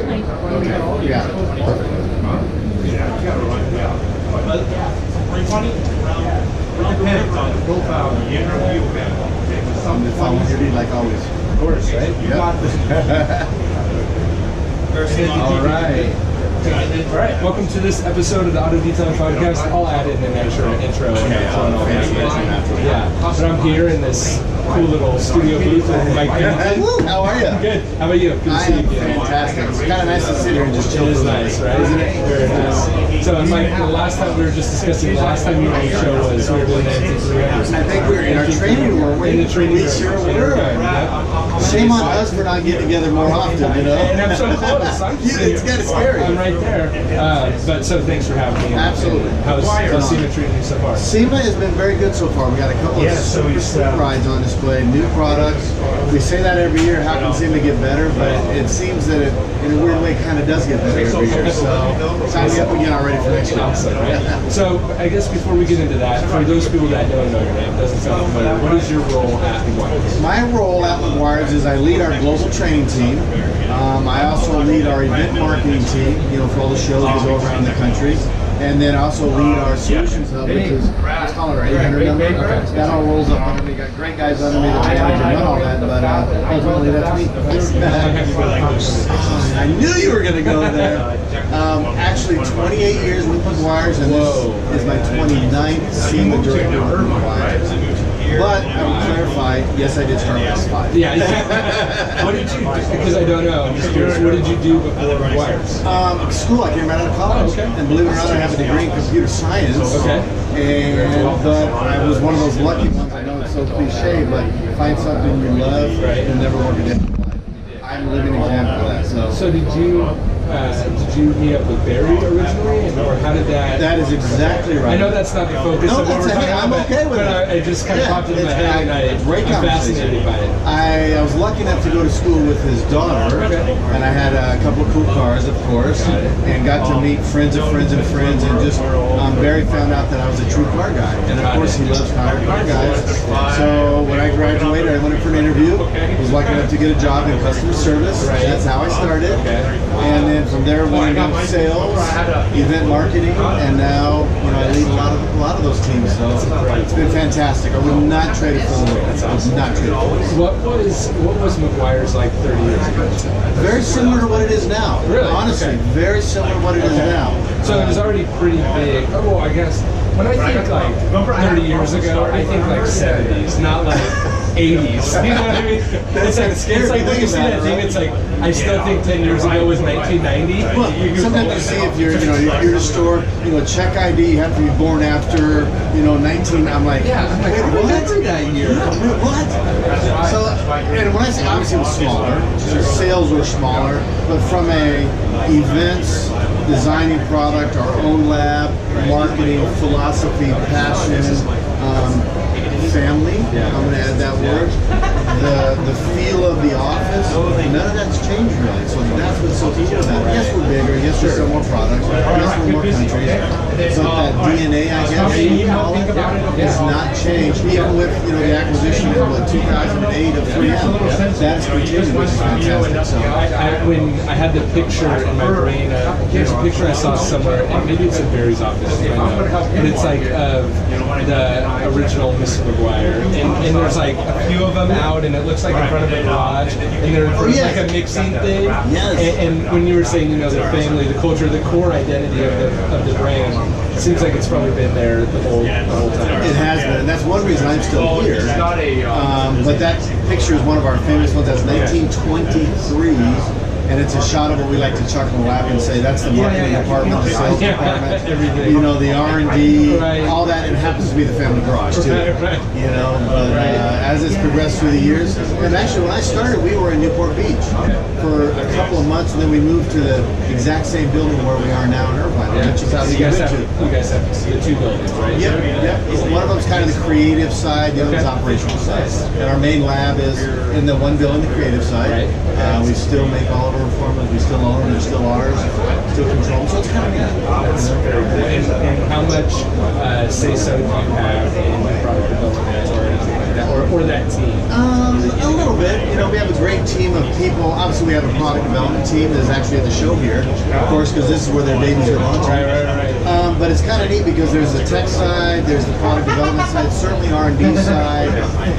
Okay. Yeah. Perfect. It depends on the profile of the interview. Some follow like always. Of course, right? Yep. All right. All right. Welcome to this episode of the Auto Detailing Podcast. I'll add in an intro and all that. Yeah. But I'm here in this cool little studio booth with Mike. How are you? Good. How about you? Good to see you again. Fantastic. It's kind of nice to sit here and just chill. It is nice, right? Isn't it? Very nice. So, Mike, the last time we were just discussing, the last time you were on the show was we were doing the NT300. I think we were in our training room. In the training room. We sure were. Shame on us for not getting together more often, you know? And I'm so close. It's kind of scary. I'm right there. But so thanks for having me. Absolutely. How's SEMA treating you so far? SEMA has been very good so far. We got a couple of super rides on display, new products. We say that every year, how can SEMA get better? But it seems that it, in a weird way, kind of does get better every year. So sign me up again already for next year. Awesome, right? So I guess before we get into that, for those people that don't know your name, doesn't sound familiar, what is your role at Meguiar? My role at Meguiar's is I lead our global training team. I also lead our event marketing team, for all the shows we go around the country. And then I also lead our solutions hub, which is, let's call it our 800 number. That all rolls up under me. Got great guys under me that manage and run all that, but ultimately that's me. I knew you were going to go there. Actually, 28 years with Meguiar's, and this is my 29th SEMA director with Meguiar's. But I will clarify, yes, I did start with 5. Yeah. What did you do? Because I don't know. I'm just curious. What did you do before Meguiar's? School. I came right out of college. Okay. And believe it or not, I have a degree in computer science. Okay. But I was one of those lucky ones. I know it's so cliche, but find something you love and never work a day in your life. I'm a living example of that. So did you meet up with Barry originally, or how did that? That is exactly right. I know that's not the focus of what we're talking about, I'm okay with but it just kind of popped into my head, and I'm fascinated by it. I was lucky enough to go to school with his daughter, and I had a couple of cool cars, of course, and got to meet friends of friends and friends, and just Barry found out that I was a true car guy, and of course he loves car guys. So when I graduated, I went in for an interview. Was lucky enough to get a job in customer service. That's how I started, and then from there went into sales, event marketing, and now I lead a lot of those teams. So it's been fantastic. I would not trade it for the world. I would not trade it for the world. What was Meguiar's like 30 years ago? Very similar to what it is now. Really? Honestly, very similar to what it is now. So it was already pretty big. Oh, well, I guess when I think like 30 years ago, I think like 70s, not like 80s. You know what I mean? That's kind of scary. It's like when you see that thing, it's like I still think 10 years ago was 1990. Well, sometimes you see if you're in a store, check ID, you have to be born after 19. I'm like, wait, what? That year? What? So, and when I say obviously it was smaller, sales were smaller, but from a events, designing product, our own lab, marketing, philosophy, passion, family, I'm going to add that word, the feel of the office, none of that's changed really. So that's what's so cool about it. Yes, we're bigger, yes, we sell more products, yes, we're more countries, but that DNA, I guess, you call it, has not changed. Even with the acquisition in 2008 of 3M, that's continued, which is fantastic. So, when I had the picture in my brain, here's a picture I saw somewhere, and maybe it's in Barry's office, and it's like the original Mr. Meguiar, and there's like a few of them out, and it looks like in front of a garage, and there's like a mixing thing. Yes. And when you were saying, their family, the culture, the core identity of the brand, it seems like it's probably been there the whole time. It has been, and that's one reason I'm still here. But that picture is one of our famous ones. That's 1923. And it's a shot of what we like to chuckle and laugh and say that's the marketing department, the sales department, the R&D, all that. And it happens to be the family garage too. But as it's progressed through the years, and actually when I started, we were in Newport Beach for a couple of months, and then we moved to the exact same building where we are now in Irvine, which is how you guys have the two buildings, right? Yep. One of them's kind of the creative side, the other is operational side. And our main lab is in the one building, the creative side. We still make all of our formulas, we still own them, they're still ours, still control them, so it's kind of good. That's very cool. And how much say-so do you have in product development or anything like that, or that team? A little bit. You know, we have a great team of people. Obviously, we have a product development team that's actually at the show here, of course, because this is where their babies are launching. Right. But it's kind of neat because there's the tech side, there's the product development side, certainly R&D side,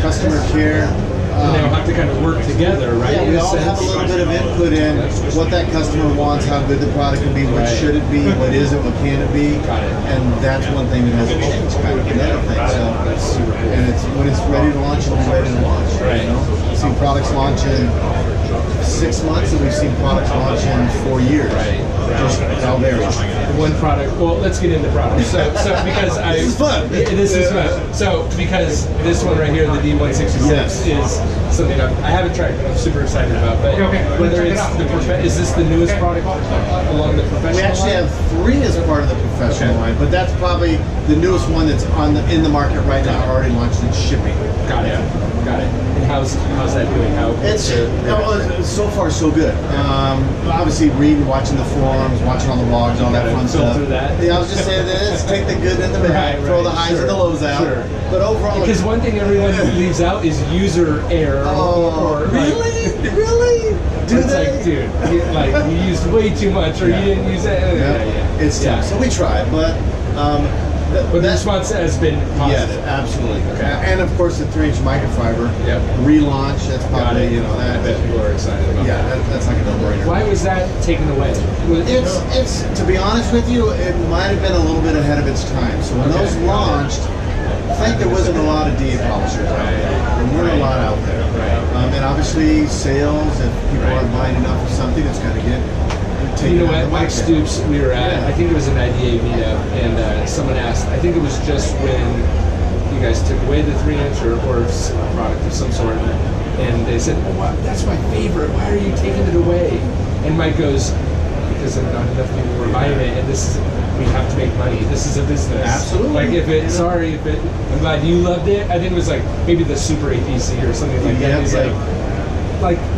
customer care. And they'll have to kind of work together, right? Yeah, we all have a little bit of input in what that customer wants, how good the product can be, what should it be, what is it, what can it be. Got it. And that's one thing that hasn't changed, kind of another thing. So That's super cool. and it's when it's ready to launch, it'll be ready to launch. Right. You know, we've seen products launch in 6 months, and we've seen products launch in 4 years. Right. Just how varies. One product. Well, let's get into products. So because This is fun. This is fun. So because this one right here, the D166, Yes. is something I haven't tried, but I'm super excited about. But whether it's is this the newest product along the professional We actually line? have 3 as part of the professional line, but that's probably the newest one that's in the market right now, already launched in shipping. Got it. And how's that doing? It's so far so good. Obviously, reading, watching the forums, watching all the blogs, all that fun stuff. Filter that. Yeah, I was just saying this: take the good and the bad, throw the highs and the lows out. Sure. But overall, Because one thing everyone leaves out is user error. or really? Do it's they? like, dude, you used way too much, or you didn't use it. It's tough. So we try, but. But the response has been positive. Yes, absolutely. Okay. And of course, the 3-inch microfiber relaunch. That's probably I bet people are excited about that. That's like a no-brainer. Why was that taken away? It's to be honest with you, it might have been a little bit ahead of its time. So when those launched, I think there wasn't a lot of DA polishers out there. There weren't a lot out there. And obviously, sales, if people aren't buying enough of something, it's going to get. You know what, Mike Stoops, we were at, I think it was an IDA meetup, and someone asked, I think it was just when you guys took away the 3-inch or a product of some sort, and they said, oh, wow, that's my favorite, why are you taking it away? And Mike goes, because not enough people were buying it, and we have to make money. This is a business. Absolutely. Like I'm glad you loved it. I think it was like maybe the Super APC or something like that. He's like,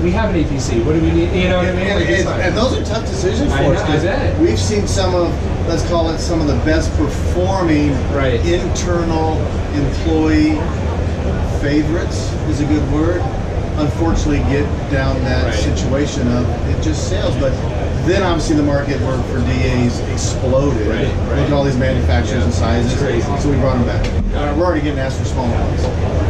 we have an APC. What do we need? You know what I mean? And those are tough decisions for us. I bet. We've seen some of, let's call it, some of the best performing internal employee favorites is a good word. Unfortunately, get down that situation of it just sales. But then obviously the market for DAs exploded. Look at all these manufacturers and sizes. It's crazy. So we brought them back. We're already getting asked for smaller ones.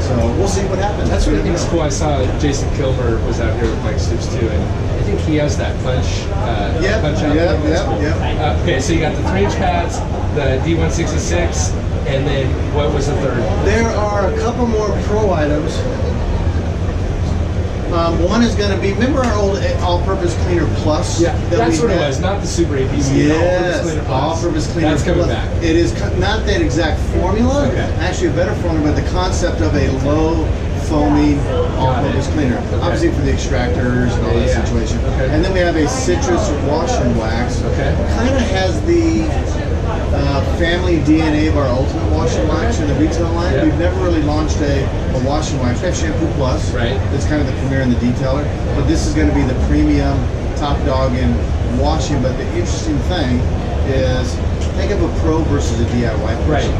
So we'll see what happens. That's what I think is cool. I saw Jason Kilmer was out here with Mike Stoops too, and I think he has that punch out there. Okay, so you got the 3-inch pads, the D166, and then what was the third? There are a couple more pro items. One is going to be, remember our old all-purpose cleaner plus? Yeah, that's what it was, not the Super APC. Yes, all-purpose cleaner That's coming back. It is not that exact formula, actually a better formula, but the concept of a low foaming all-purpose cleaner. Obviously for the extractors and all that situation. And then we have a citrus wash and wax. Kind of has the family DNA of our ultimate wash and wax in the retail line. We've never really launched a wash and wax. We have Shampoo Plus. It's kind of the premier and the detailer. But this is going to be the premium top dog in washing. But the interesting thing is, think of a pro versus a DIY person.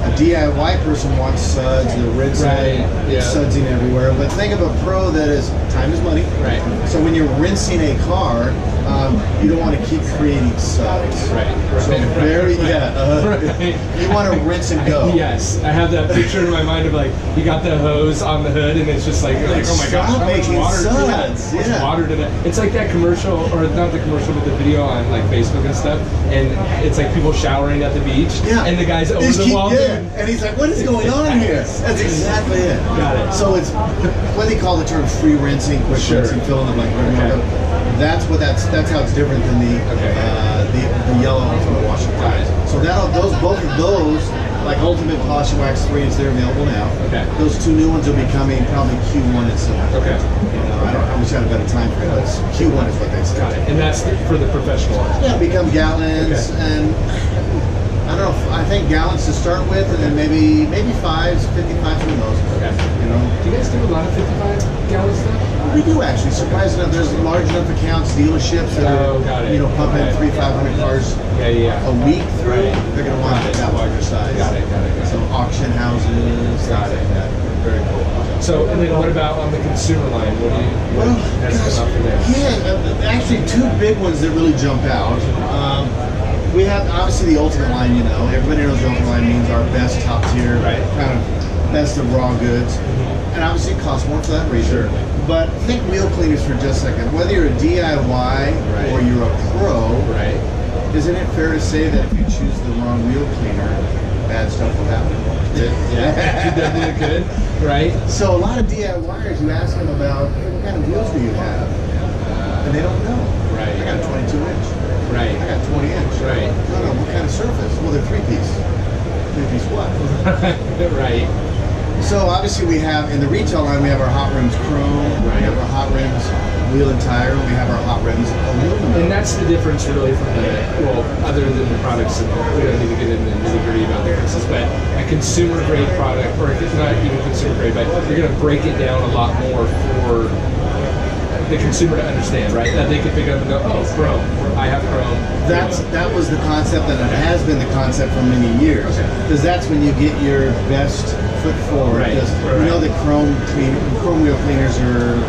A DIY person wants suds, they're rinsing, sudsing everywhere. But think of a pro that is, time is money. So when you're rinsing a car, you don't want to keep creating suds. So you want to rinse and go. Yes, I have that picture in my mind of like, you got the hose on the hood and it's just like oh my gosh, how much water suds. did that? Water did that? It's like that commercial, or not the commercial, but the video on like Facebook and stuff, and it's like people showering at the beach, and the guy's over the wall. And he's like, what is going on here? That's exactly it. Got it. So it's what they call the term free rinsing, quick rinsing, fill in the blank. That's how it's different than the yellow ultimate wash and wax. So both of those, like Ultimate Wash and Wax 3, they're available now. Those 2 new ones will be coming probably Q1 itself. I wish I had a better time frame, but Q1 is what they say. Got it. And that's for the professional. Yeah, become gallons and I don't know. I think gallons to start with, and then maybe 5s, 55s, who knows? You know. Do you guys do a lot of 55-gallon stuff? We do actually. Surprisingly enough, there's large enough accounts, dealerships that are pumping 300-500 cars a week through. They're going to want that larger size. Got it. So auction houses. Got it. Very cool. So, and then what about on the consumer line? What has come up for there? Yeah, actually two big ones that really jump out. We have obviously the Ultimate line. You know, everybody knows the Ultimate line means our best, top tier, Right. kind of best of raw goods, and obviously it costs more for that reason. Sure. But think wheel cleaners for just a second. Whether you're a DIY or you're a pro, Right. isn't it fair to say that if you choose the wrong wheel cleaner, bad stuff will happen? Yeah, you definitely could, right? So a lot of DIYers, you ask them about, hey, what kind of wheels do you have? And they don't know. Right. I got a 22 inch. Right. I got 20 inch. Right. No, what kind of surface? Well, they're three-piece. Three-piece what? Right. So obviously we have, in the retail line, we have our Hot Rims Chrome, we have our Hot Rims Wheel and Tire, and we have our Hot Rims Aluminum. And that's the difference really from other than the products, and we don't need to get into the nitty-gritty about the differences, but a consumer grade product, or if it's not even consumer grade, but you're going to break it down a lot more for the consumer to understand, right? That they can pick up and go, oh, Chrome, I have Chrome. That was the concept, and it has been the concept for many years. Because that's when you get your best foot forward. Right. We know that Chrome wheel cleaners are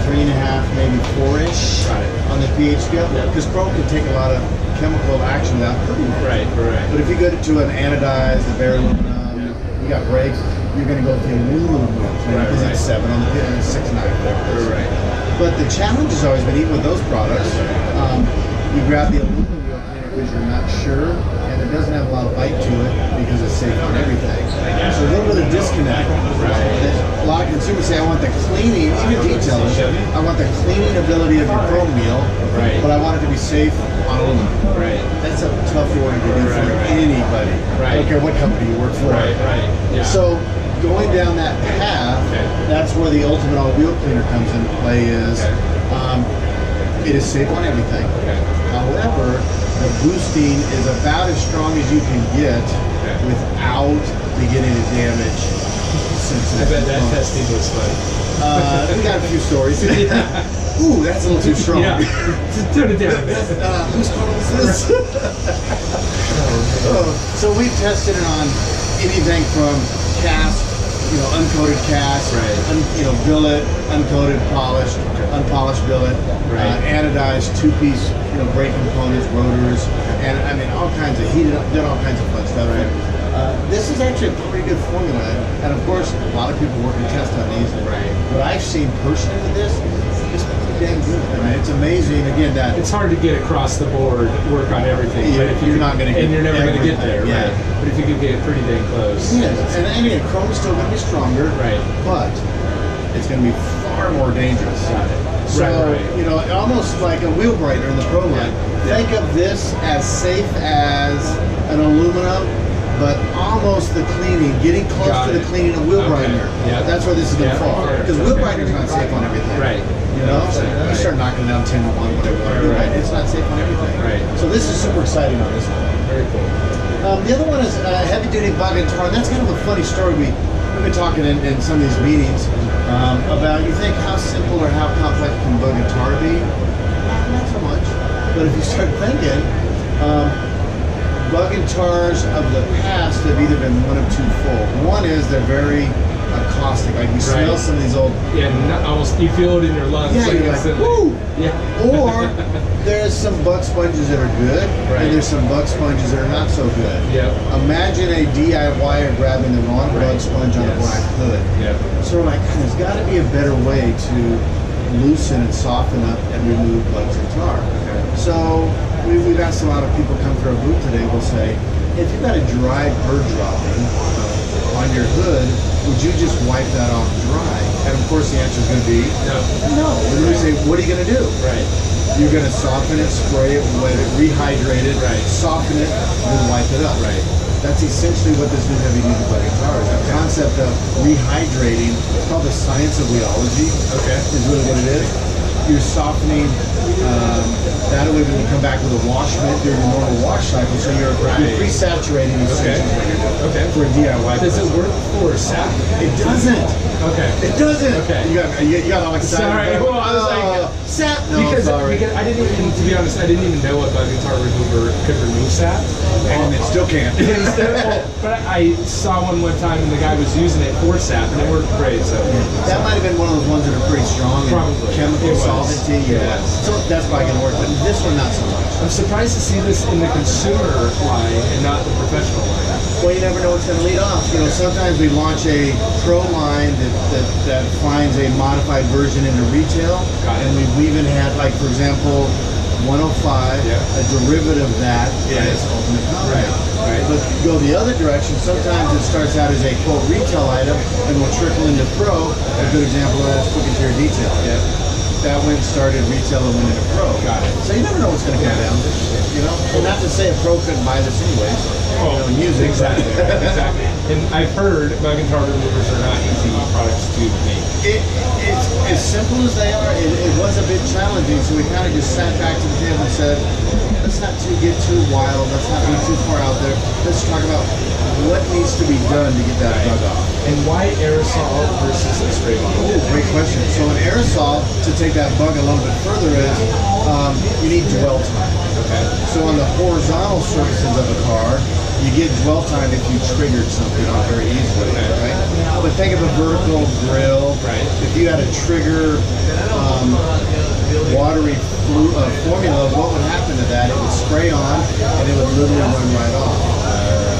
3.5, maybe 4-ish on the pH scale. Because Chrome can take a lot of chemical action without hurting it. Right. But if you go to an anodized, a bare aluminum, you got brakes, you're going to go with the aluminum wheel cleaner because it's 7 on the pin and 6.9, whatever it is. Right. But the challenge has always been, even with those products, you grab the aluminum wheel cleaner because you're not sure, and it doesn't have a lot of bite to it because it's safe on everything. So a little bit of disconnect. That a lot of consumers say, I want the cleaning, even detailers, I want the cleaning ability of your chrome wheel, but I want it to be safe on aluminum. Right. That's a tough order to do for anybody. I don't care what company you work for. Right. Yeah. So going down that path, that's where the Ultimate All Wheel Cleaner comes into play. It is safe on everything. However, the boosting is about as strong as you can get without beginning to damage sensitive. I bet that testing was fun. We got a few stories. Ooh, that's a little too strong. Yeah. Just tone it down a bit. Whose phone is this? So we've tested it on anything from cast, uncoated cast, billet, uncoated, polished, unpolished billet, anodized, two-piece, brake components, rotors, and I mean all kinds of heated up, done all kinds of fun stuff. This is actually a pretty good formula, and of course, a lot of people work and test on these. What I've seen personally with this is pretty dang good. I mean, it's amazing. Again, that it's hard to get across the board, work on everything. Yeah, but if you're not going to get, and you're never going to get there, yeah. right? But if you could get pretty dang close, yes. And I mean, chrome's still going to be stronger, but it's going to be far more dangerous. So, almost like a wheel brightener in the Pro line. Think of this as safe as an aluminum, but almost the cleaning, getting close to the cleaning of wheel brightener. That's where this is going to fall. Because wheel brightener's not safe on everything. You start knocking down 10 to 1, whatever. It's not safe on everything. So this is super exciting on this one. Very cool. The other one is heavy duty bug and tar. And that's kind of a funny story. We've been talking in some of these meetings about, you think how simple or how complex can bug and tar be? Not so much. But if you start thinking, bug and tars of the past have either been one of two fold. One is they're very caustic. Like you smell some of these old... almost you feel it in your lungs. Yeah, you're like, woo! Or there's some bug sponges that are good, and there's some bug sponges that are not so good. Imagine a DIYer grabbing the wrong bug sponge on a black hood. So we're like, there's got to be a better way to loosen and soften up and remove bugs and tar. So we've asked a lot of people come through our booth today. We'll say, if you've got a dry bird dropping on your hood, would you just wipe that off dry? And of course the answer is going to be no. We're going to say, what are you going to do? You're going to soften it, spray it, wet it, rehydrate it, soften it, and then wipe it up. That's essentially what this new heavy duty bug and tar is. The concept of rehydrating, it's called the science of weology, is really what it is. You're softening, that way when you come back with a wash mitt during the normal wash cycle, so you're pre-saturating essentially for a DIY. Does it work for sap? It doesn't. Okay. It doesn't. Okay. You got all excited. Sorry. Well, I was like, sap. No, because sorry. I didn't even, to be honest, I didn't even know a bug guitar remover could remove sap. And it still can't. But I saw one time and the guy was using it for sap and it worked great. So that might have been one of those ones that are pretty strong. Probably. Chemical solvency. Yeah. So that's probably gonna work. But this one, not so much. I'm surprised to see this in the consumer line and not the professional line. Well, you never know what's going to lead off. You know, sometimes we launch a pro line that finds a modified version into retail, and we've even had, like, for example, 105. A derivative of that is Ultimate Combat. Right. But go the other direction. Sometimes it starts out as a quote retail item and will trickle into pro. A good example of that is Quick Interior Detail. That went started retail and went into pro. Got it. So you never know what's going to come down to. You know, and not to say a pro couldn't buy this anyways. And use it. Exactly. Exactly. And I've heard bug guitar removers are not easy products to make. It's as simple as they are. It was a bit challenging, so we kind of just sat back to the table and said, let's not get too wild. Let's not be too far out there. Let's talk about what needs to be done to get that bug off. And why aerosol versus a spray bottle? Oh, great question. So an aerosol, to take that bug a little bit further, is you need dwell time. Okay. So on the horizontal surfaces of a car, you get dwell time if you triggered something on very easily, right? But think of a vertical grill. Right. If you had a trigger watery formula, what would happen to that? It would spray on and it would literally run right off.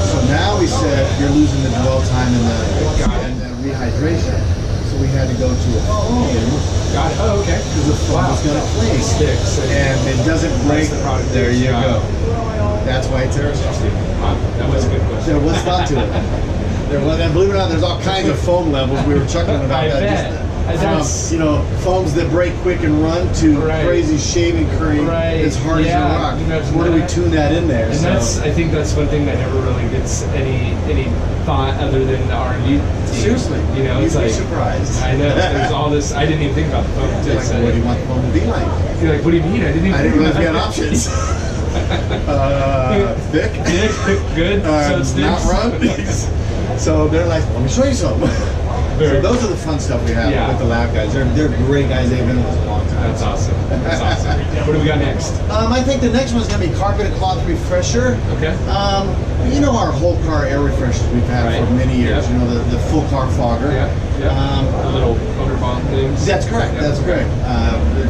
So now we said you're losing the dwell time and the rehydration. So we had to go to a foam. Got it. Oh, okay. Because the foam is going to cling. Sticks. And it doesn't break. The product. There you go. That's why it's aerosol. That was a good question. There was thought to it. There was, and believe it or not, there's all kinds of foam levels. We were chuckling about that. Just, you know, foams that break quick and run to crazy shaving cream as hard as a rock. Where do we tune that in there? And I think that's one thing that never really gets any thought other than the R&D team. Seriously, you know, it's you'd be like surprised. I know there's all this. I didn't even think about the foam. Like, what do you want the foam to be like? You're like, what do you mean? I didn't realize we had options. Thick, good. So it's not run. So they're like, let me show you something. So those are the fun stuff we have with the lab guys. They're great guys. They've been with us a long time. That's awesome. That's awesome. What do we got next? I think the next one's gonna be carpet and cloth refresher. Okay. You know our whole car air refreshers we've had for many years. You know the full car fogger. The little odor bomb things. That's correct. That's correct.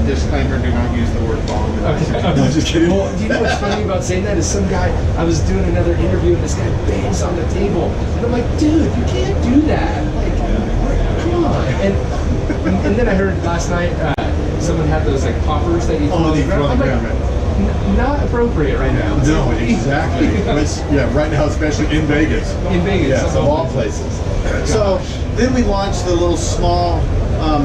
Disclaimer: do not use the word bomb. Okay. No, just kidding. Well, do you know what's funny about saying that is some guy, I was doing another interview and this guy bangs on the table. And I'm like, dude, you can't do that. Like, come on. And then I heard last night someone had those like poppers that you throw on the ground. I'm like, not appropriate right now. No, exactly. Right now, especially in Vegas. In Vegas. Yeah, of all places. So then we launched the little small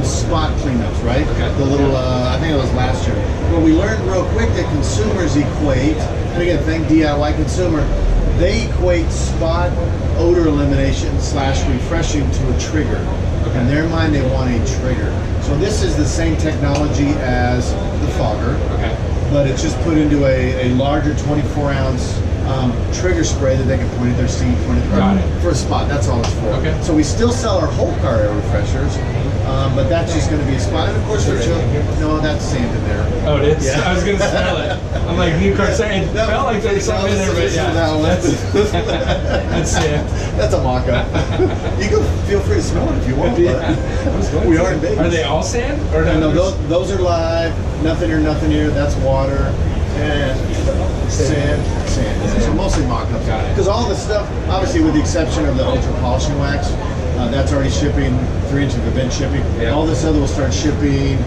spot cleanups, right? Okay. The little, I think it was last year. Well, we learned real quick that consumers equate, and again, thank DIY consumer, they equate spot odor elimination / refreshing to a trigger. In their mind, they want a trigger. So this is the same technology as the fogger, but it's just put into a larger 24-ounce trigger spray that they can point at their seat, point at their for a spot. That's all it's for. Okay. So we still sell our whole car air refreshers, but that's just going to be a spot. And of course, no, that's sand in there. Oh, it is? Yeah. I was going to smell it. I'm like, new car sand. It felt like there was something in there, but that's sand. That's a mock-up. You can feel free to smell it if you want. But we are in Vegas. Are they all sand? Or no, those are live. Nothing here. That's water. And sand. So mostly mock-ups. Because all the stuff, obviously with the exception of the ultra polishing wax, that's already shipping, 3 inch of event shipping. All this other will start shipping,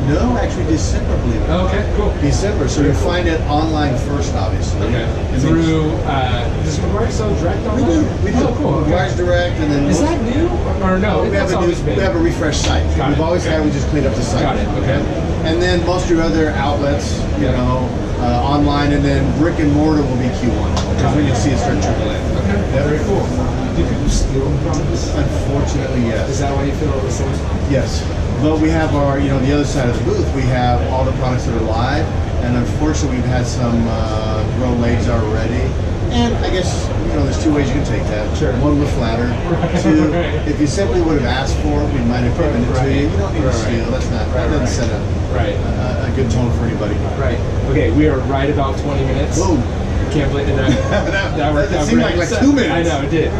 no, actually December, believe it. Okay, cool. December, so you'll find it online first, obviously. Okay. Through, does Meguiar sell direct on We do. Oh, cool. Meguiar's direct, and then... Is that new? Or no, we have a refresh site. We've always had, we just cleaned up the site. Got it, okay. And then most of your other outlets, you know, online, and then brick and mortar will be Q1. Because we can see it start trickling in. Okay, very cool. Do people steal from this? Unfortunately, yes. Is that why you feel the same? Yes. But we have our, you know, the other side of the booth, we have all the products that are live, and unfortunately we've had some grow legs already And I guess, you know, there's two ways you can take that. Sure. One, we're flattered. Two, if you simply would have asked for it, we might have given it to you. You don't need to steal. That's not, that doesn't set a good tone for anybody. Right. Okay, we are right about 20 minutes. Boom. Can't believe that worked out seemed great. like 2 minutes. I know, it did.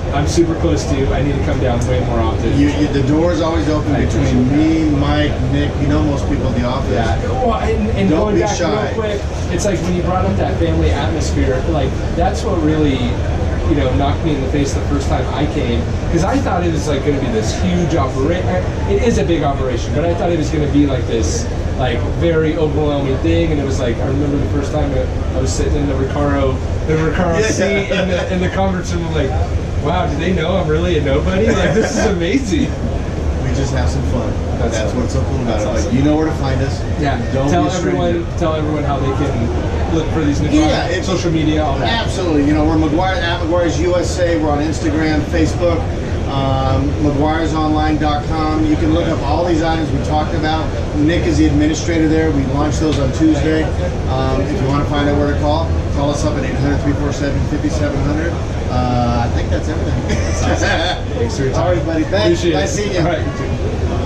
I'm super close to you. I need to come down way more often. The door's always open between me, Mike, Nick. You know most people at the office. Yeah. Well, and Don't going be back shy. real quick, it's like when you brought up that family atmosphere, like that's what really, you know, knocked me in the face the first time I came, because I thought it was like going to be this huge operation. It is a big operation, but I thought it was going to be like this, like very overwhelming thing. And it was like, I remember the first time I was sitting in the Recaro seat in the conference room. I'm like, wow, do they know I'm really a nobody? Like, this is amazing. We just have some fun. That's what's so cool about it. awesome. Like, you know where to find us. Yeah. Don't Tell be a stranger. everyone how they can look for these new products, social media, all that. Absolutely. You know, we're Meguiar at Meguiar's USA. We're on Instagram, Facebook, Meguiar'sOnline.com. You can look up all these items we talked about. Nick is the administrator there. We launched those on Tuesday. If you want to find out where to call us up at 800-347-5700. I think that's everything. Thanks for your time. All right, buddy. Thanks. Appreciate Nice it. seeing you. All right.